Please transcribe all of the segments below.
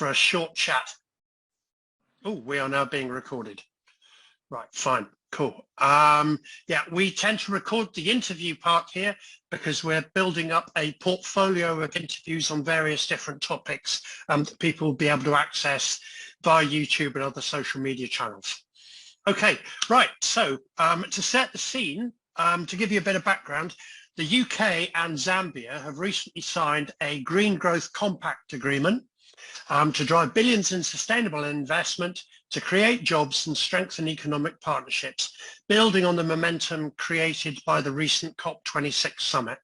for a short chat. Oh, we are now being recorded. Right, fine, cool. Yeah, we tend to record the interview part here because we're building up a portfolio of interviews on various different topics that people will be able to access via YouTube and other social media channels. Okay, right, so to set the scene, to give you a bit of background, the UK and Zambia have recently signed a Green Growth Compact agreement to drive billions in sustainable investment, to create jobs and strengthen economic partnerships, building on the momentum created by the recent COP26 summit.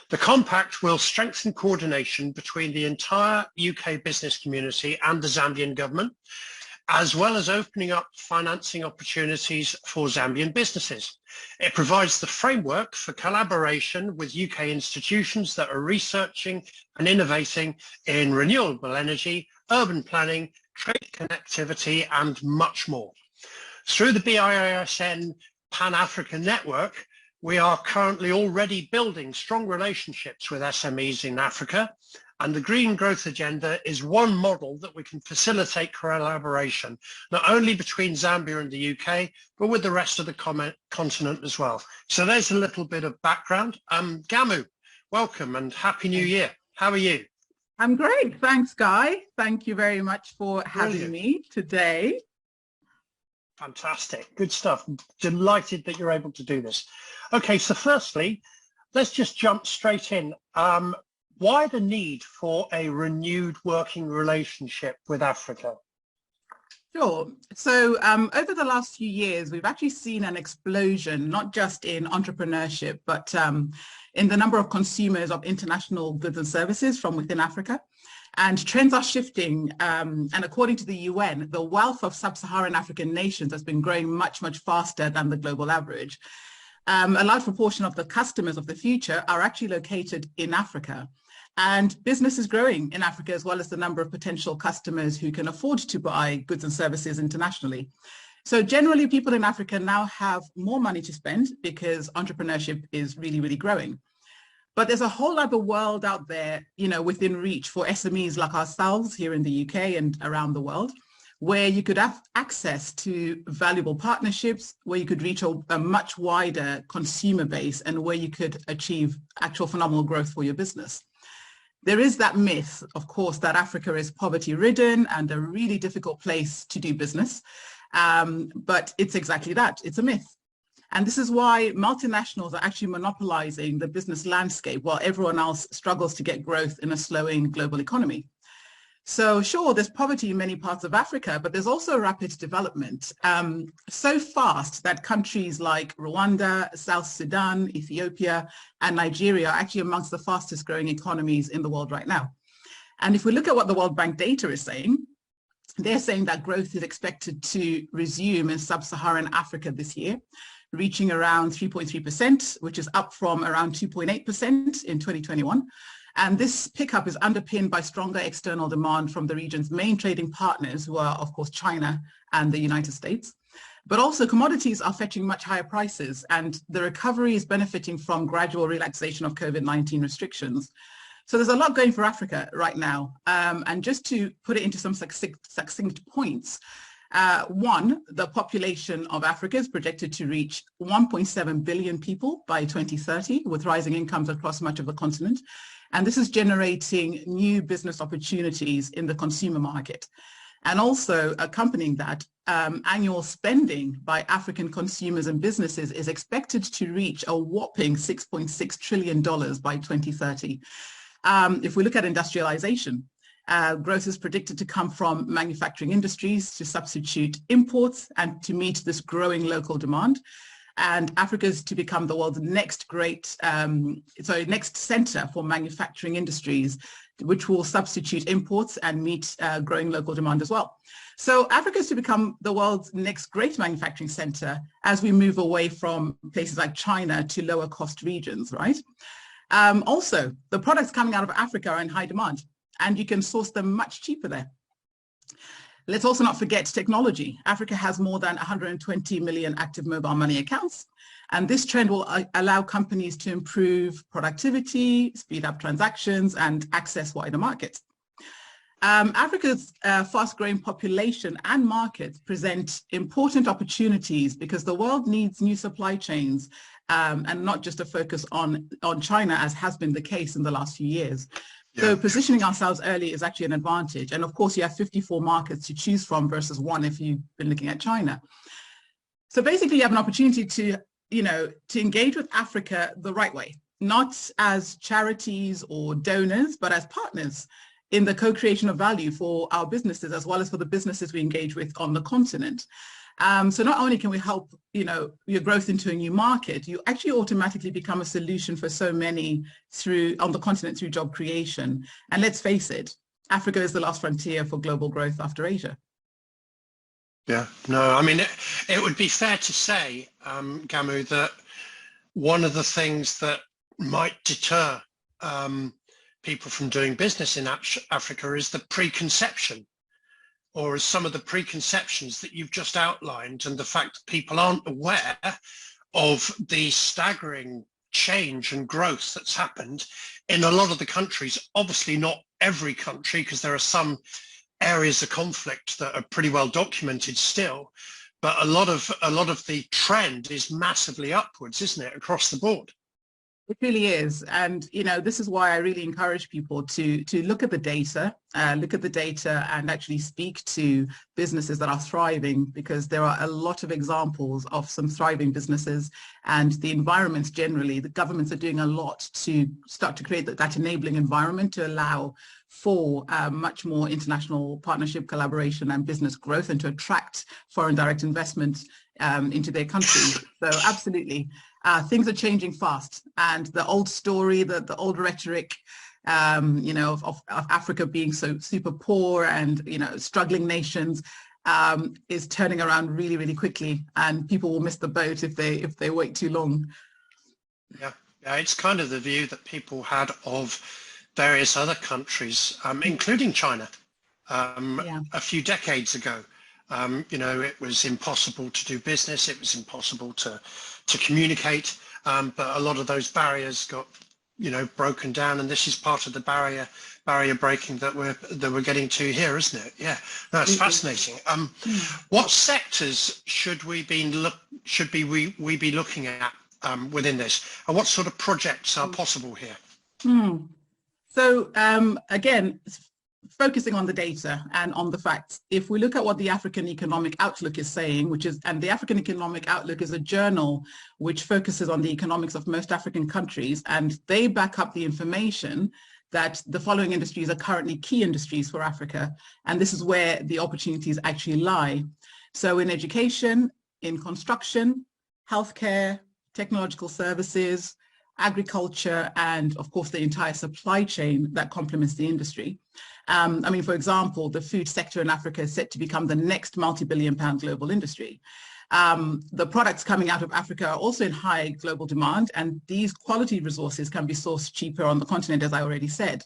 The compact will strengthen coordination between the entire UK business community and the Zambian government, as well as opening up financing opportunities for Zambian businesses. It provides the framework for collaboration with UK institutions that are researching and innovating in renewable energy, urban planning, trade connectivity, and much more. Through the BISN Pan-African Network, we are currently already building strong relationships with SMEs in Africa, and the Green Growth Agenda is one model that we can facilitate collaboration, not only between Zambia and the UK, but with the rest of the continent as well. So there's a little bit of background. Gamu, welcome and Happy New Year. How are you? I'm great. Thanks, Guy. Thank you very much for having me today. Fantastic. Good stuff. Delighted that you're able to do this. Okay, so firstly, let's just jump straight in. Why the need for a renewed working relationship with Africa? Sure. So over the last few years, we've actually seen an explosion, not just in entrepreneurship, but in the number of consumers of international goods and services from within Africa. And trends are shifting. And according to the UN, the wealth of sub-Saharan African nations has been growing much, much faster than the global average. A large proportion of the customers of the future are actually located in Africa. And business is growing in Africa, as well as the number of potential customers who can afford to buy goods and services internationally. So generally, people in Africa now have more money to spend because entrepreneurship is really, really growing. But there's a whole other world out there, you know, within reach for SMEs like ourselves here in the UK and around the world, where you could have access to valuable partnerships, where you could reach a much wider consumer base, and where you could achieve actual phenomenal growth for your business. There is that myth, of course, that Africa is poverty-ridden and a really difficult place to do business. But it's exactly that. It's a myth. And this is why multinationals are actually monopolizing the business landscape while everyone else struggles to get growth in a slowing global economy. So sure, there's poverty in many parts of Africa, but there's also rapid development, so fast that countries like Rwanda, South Sudan, Ethiopia, and Nigeria are actually amongst the fastest growing economies in the world right now. And if we look at what the World Bank data is saying, they're saying that growth is expected to resume in sub-Saharan Africa this year, reaching around 3.3%, which is up from around 2.8% in 2021. And this pickup is underpinned by stronger external demand from the region's main trading partners, who are, of course, China and the United States. But also commodities are fetching much higher prices, and the recovery is benefiting from gradual relaxation of COVID-19 restrictions. So there's a lot going for Africa right now. And just to put it into some succinct points, one, the population of Africa is projected to reach 1.7 billion people by 2030, with rising incomes across much of the continent. And this is generating new business opportunities in the consumer market. And also accompanying that, annual spending by African consumers and businesses is expected to reach a whopping $6.6 trillion by 2030. If we look at industrialization, growth is predicted to come from manufacturing industries to substitute imports and to meet this growing local demand. And Africa is to become the world's next next center for manufacturing industries, which will substitute imports and meet growing local demand as well. So Africa is to become the world's next great manufacturing center as we move away from places like China to lower cost regions, right? Also, the products coming out of Africa are in high demand, and you can source them much cheaper there. Let's also not forget technology. Africa has more than 120 million active mobile money accounts, and this trend will allow companies to improve productivity, speed up transactions, and access wider markets. Africa's fast-growing population and markets present important opportunities because the world needs new supply chains and not just a focus on China, as has been the case in the last few years. Yeah. So positioning ourselves early is actually an advantage. And of course, you have 54 markets to choose from versus one if you've been looking at China. So basically, you have an opportunity to engage with Africa the right way, not as charities or donors, but as partners in the co-creation of value for our businesses, as well as for the businesses we engage with on the continent. So not only can we help, your growth into a new market, you actually automatically become a solution for so many on the continent through job creation. And let's face it, Africa is the last frontier for global growth after Asia. Yeah, no, I mean, it would be fair to say, Gamu, that one of the things that might deter people from doing business in Africa is the preconception, or as some of the preconceptions that you've just outlined, and the fact that people aren't aware of the staggering change and growth that's happened in a lot of the countries. Obviously not every country, because there are some areas of conflict that are pretty well documented still, but a lot of the trend is massively upwards, isn't it, across the board? It really is. And, this is why I really encourage people to look at the data, and actually speak to businesses that are thriving, because there are a lot of examples of some thriving businesses, and the environments generally, the governments are doing a lot to start to create that enabling environment to allow for much more international partnership, collaboration and business growth, and to attract foreign direct investment into their countries. So absolutely. Things are changing fast, and the old story, the old rhetoric, of Africa being so super poor and, struggling nations is turning around really, really quickly, and people will miss the boat if they wait too long. Yeah, it's kind of the view that people had of various other countries, including China, a few decades ago. It was impossible to do business. It was impossible to communicate, but a lot of those barriers got, broken down, and this is part of the barrier breaking that we're getting to here, isn't it? Yeah, that's fascinating. What sectors should we be looking at within this, and what sort of projects are possible here? So again, focusing on the data and on the facts, if we look at what the African Economic Outlook is saying, and the African Economic Outlook is a journal which focuses on the economics of most African countries, and they back up the information that the following industries are currently key industries for Africa, and this is where the opportunities actually lie. So in education, in construction, healthcare, technological services, agriculture, and of course the entire supply chain that complements the industry. For example, the food sector in Africa is set to become the next multi-billion-pound global industry. The products coming out of Africa are also in high global demand, and these quality resources can be sourced cheaper on the continent, as I already said.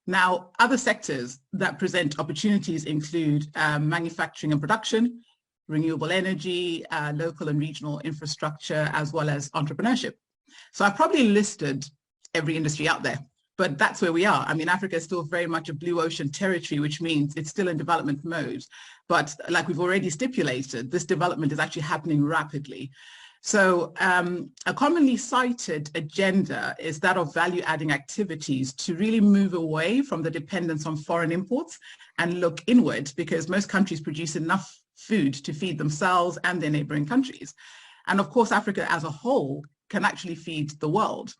Now, other sectors that present opportunities include manufacturing and production, renewable energy, local and regional infrastructure, as well as entrepreneurship. So I've probably listed every industry out there, but that's where we are. Africa is still very much a blue ocean territory, which means it's still in development mode. But like we've already stipulated, this development is actually happening rapidly. So a commonly cited agenda is that of value-adding activities to really move away from the dependence on foreign imports and look inward, because most countries produce enough food to feed themselves and their neighboring countries. And of course, Africa as a whole can actually feed the world.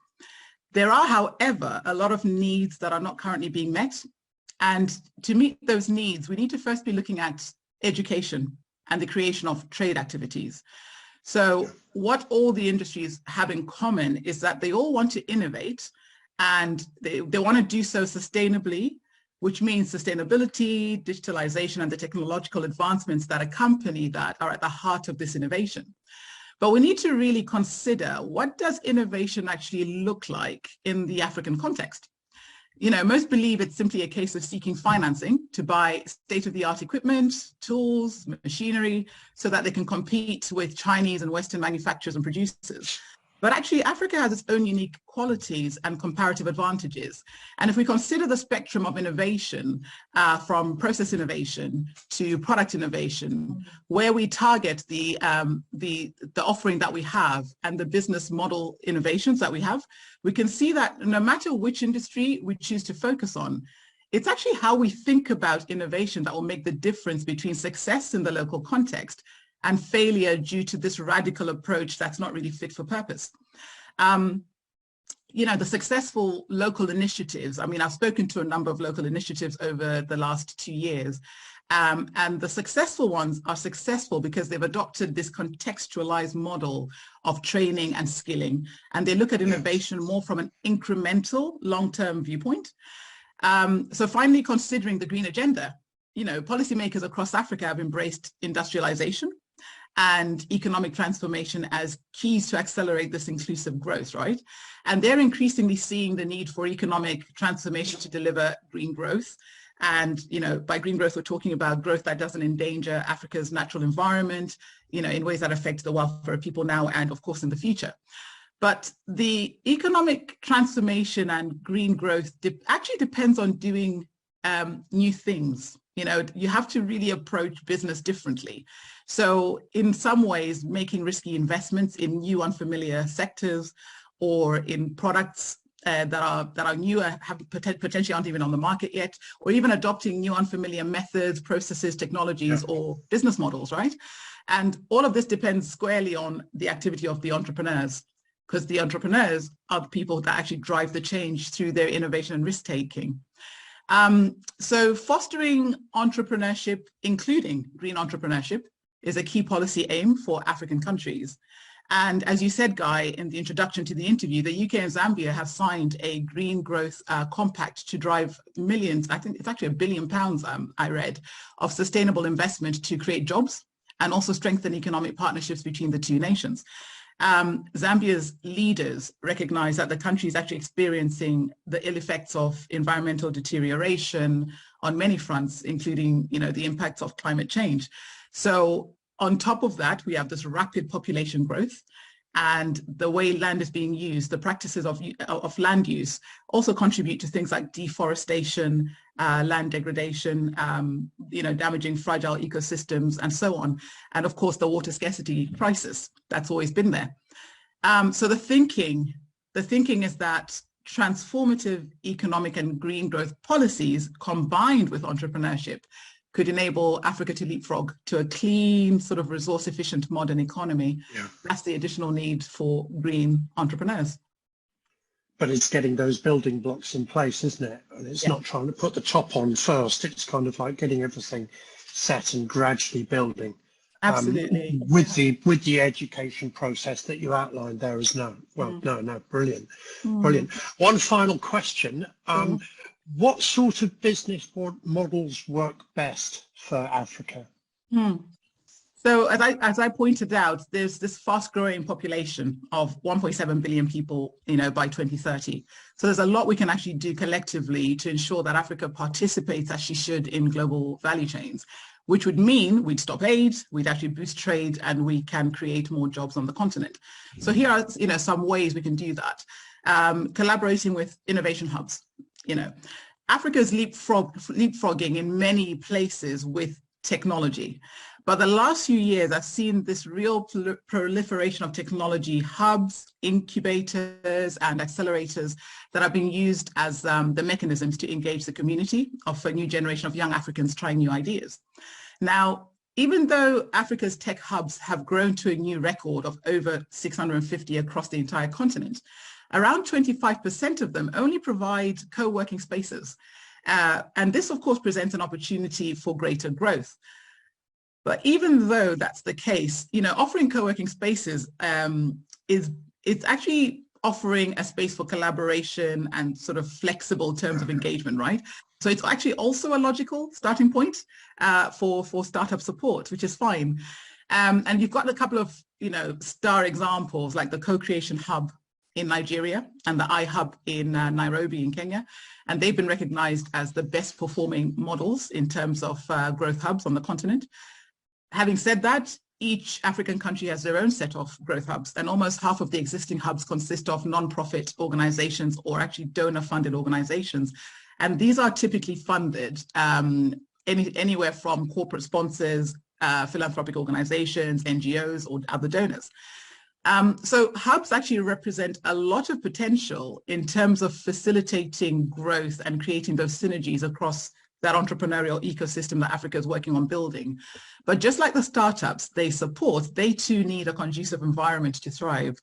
There are, however, a lot of needs that are not currently being met. And to meet those needs, we need to first be looking at education and the creation of trade activities. So what all the industries have in common is that they all want to innovate, and they want to do so sustainably, which means sustainability, digitalization, and the technological advancements that accompany that are at the heart of this innovation. But we need to really consider, what does innovation actually look like in the African context? Most believe it's simply a case of seeking financing to buy state-of-the-art equipment, tools, machinery, so that they can compete with Chinese and Western manufacturers and producers. But actually, Africa has its own unique qualities and comparative advantages. And if we consider the spectrum of innovation, from process innovation to product innovation, where we target the offering that we have and the business model innovations that we have, we can see that no matter which industry we choose to focus on, it's actually how we think about innovation that will make the difference between success in the local context and failure due to this radical approach that's not really fit for purpose. You know, the successful local initiatives, I mean, I've spoken to a number of local initiatives over the last 2 years, and the successful ones are successful because they've adopted this contextualized model of training and skilling, and they look at innovation more from an incremental long-term viewpoint. So finally, considering the green agenda, you know, policymakers across Africa have embraced industrialization and economic transformation as keys to accelerate this inclusive growth, right? And they're increasingly seeing the need for economic transformation to deliver green growth. And, you know, by green growth, we're talking about growth that doesn't endanger Africa's natural environment, you know, in ways that affect the welfare of people now and, of course, in the future. But the economic transformation and green growth actually depends on doing new things. You know, you have to really approach business differently. So in some ways, making risky investments in new unfamiliar sectors or in products that are newer, have potentially aren't even on the market yet, or even adopting new unfamiliar methods, processes, technologies, or business models, right? And all of this depends squarely on the activity of the entrepreneurs, because the entrepreneurs are the people that actually drive the change through their innovation and risk-taking. So fostering entrepreneurship, including green entrepreneurship, is a key policy aim for African countries. And as you said, Guy, in the introduction to the interview, the UK and Zambia have signed a green growth compact to drive millions, I think it's actually £1 billion, I read, of sustainable investment to create jobs and also strengthen economic partnerships between the two nations. Zambia's leaders recognize that the country is actually experiencing the ill effects of environmental deterioration on many fronts, including, you know, the impacts of climate change. So on top of that, we have this rapid population growth, and the way land is being used, the practices of land use also contribute to things like deforestation, land degradation, you know, damaging fragile ecosystems and so on. And of course, the water scarcity crisis that's always been there. So the thinking is that transformative economic and green growth policies combined with entrepreneurship could enable Africa to leapfrog to a clean, sort of resource-efficient modern economy. Yeah. That's the additional need for green entrepreneurs. But it's getting those building blocks in place, isn't it? And it's not trying to put the top on first. It's kind of like getting everything set and gradually building. Absolutely. With the education process that you outlined there as no. Well, no, brilliant. Brilliant. One final question. What sort of business models work best for Africa? So as I pointed out, there's this fast-growing population of 1.7 billion people, you know, by 2030. So there's a lot we can actually do collectively to ensure that Africa participates as she should in global value chains, which would mean we'd stop aid, we'd actually boost trade, and we can create more jobs on the continent. So here are, you know, some ways we can do that. Collaborating with innovation hubs. You know, Africa's leapfrogging in many places with technology. But the last few years, I've seen this real proliferation of technology hubs, incubators, and accelerators that are being used as the mechanisms to engage the community of a new generation of young Africans trying new ideas. Now, even though Africa's tech hubs have grown to a new record of over 650 across the entire continent, around 25% of them only provide co-working spaces. And this, of course, presents an opportunity for greater growth. But even though that's the case, you know, offering co-working spaces it's actually offering a space for collaboration and sort of flexible terms of engagement, right? So it's actually also a logical starting point for startup support, which is fine. And you've got a couple of, you know, star examples like the Co-Creation Hub in Nigeria and the iHub in Nairobi in Kenya. And they've been recognized as the best performing models in terms of growth hubs on the continent. Having said that, each African country has their own set of growth hubs, and almost half of the existing hubs consist of non-profit organizations or actually donor-funded organizations. And these are typically funded anywhere from corporate sponsors, philanthropic organizations, NGOs, or other donors. So hubs actually represent a lot of potential in terms of facilitating growth and creating those synergies across that entrepreneurial ecosystem that Africa is working on building. But just like the startups they support, they too need a conducive environment to thrive.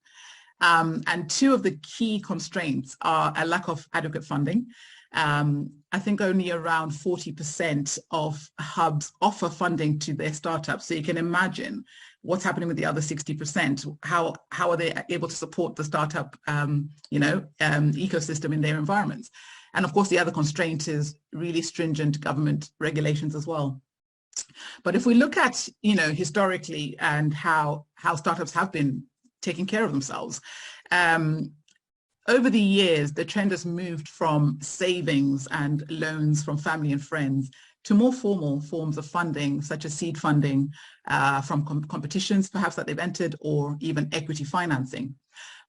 And two of the key constraints are a lack of adequate funding. I think only around 40% of hubs offer funding to their startups. So you can imagine what's happening with the other 60%. How are they able to support the startup ecosystem in their environments? And of course, the other constraint is really stringent government regulations as well. But if we look at, historically and how startups have been taking care of themselves, over the years, the trend has moved from savings and loans from family and friends to more formal forms of funding, such as seed funding from competitions, perhaps that they've entered, or even equity financing.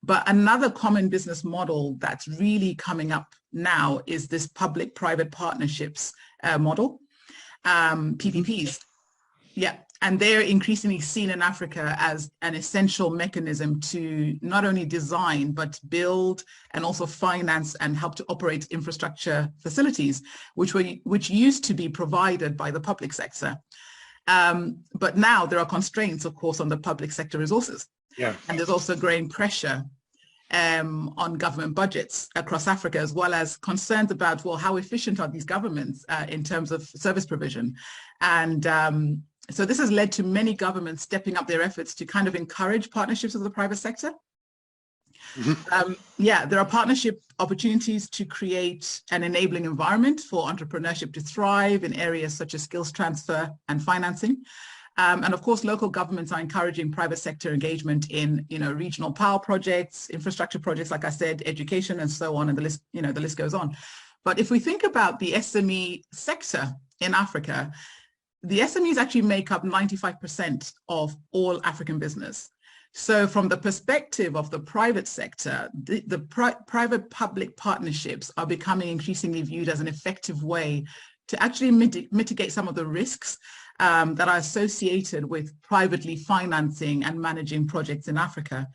But another common business model that's really coming up now is this public-private partnerships model, PPPs. Yeah, and they're increasingly seen in Africa as an essential mechanism to not only design, but build and also finance and help to operate infrastructure facilities, which used to be provided by the public sector. But now there are constraints, of course, on the public sector resources. Yeah. And there's also growing pressure on government budgets across Africa, as well as concerns about, well, how efficient are these governments in terms of service provision? And so this has led to many governments stepping up their efforts to kind of encourage partnerships with the private sector. Mm-hmm. There are partnership opportunities to create an enabling environment for entrepreneurship to thrive in areas such as skills transfer and financing. And of course, local governments are encouraging private sector engagement in, regional power projects, infrastructure projects, like I said, education, and so on, and the list goes on. But if we think about the SME sector in Africa, the SMEs actually make up 95% of all African business. So from the perspective of the private sector, the private-public partnerships are becoming increasingly viewed as an effective way to actually mitigate some of the risks that are associated with privately financing and managing projects in Africa.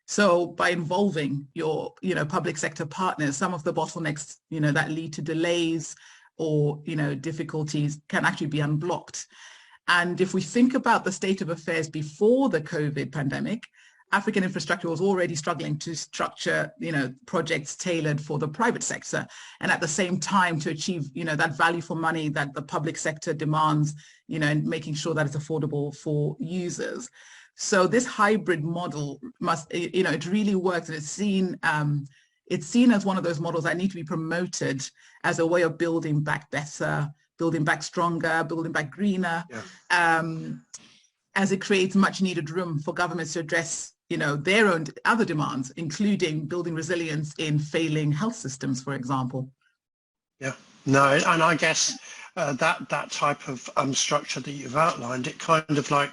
So by involving your, public sector partners, some of the bottlenecks, that lead to delays or, difficulties can actually be unblocked. And if we think about the state of affairs before the COVID pandemic, African infrastructure was already struggling to structure, projects tailored for the private sector, and at the same time to achieve, that value for money that the public sector demands, and making sure that it's affordable for users. So this hybrid model must, it really works, and it's seen as one of those models that need to be promoted as a way of building back better, building back stronger, building back greener, as it creates much needed room for governments to address, their own other demands, including building resilience in failing health systems, for example. Yeah, no, and I guess that type of structure that you've outlined, it kind of like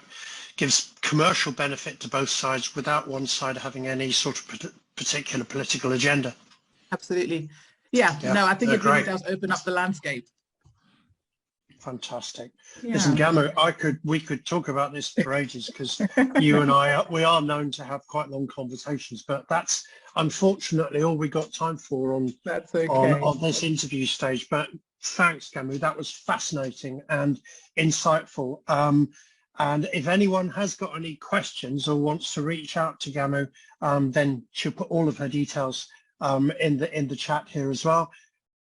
gives commercial benefit to both sides without one side having any sort of particular political agenda. Absolutely. Yeah. No, I think it really does open up the landscape. Fantastic. Yeah. Listen, Gamu, we could talk about this for ages, because you and I, we are known to have quite long conversations, but that's unfortunately all we got time for on this interview stage. But thanks, Gamu. That was fascinating and insightful. And if anyone has got any questions or wants to reach out to Gamu, then she'll put all of her details in the chat here as well.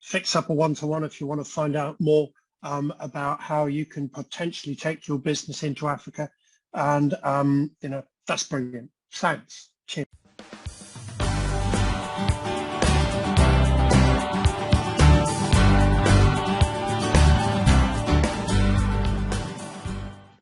Fix up a one-to-one if you want to find out more about how you can potentially take your business into Africa. And, that's brilliant. Thanks. Cheers.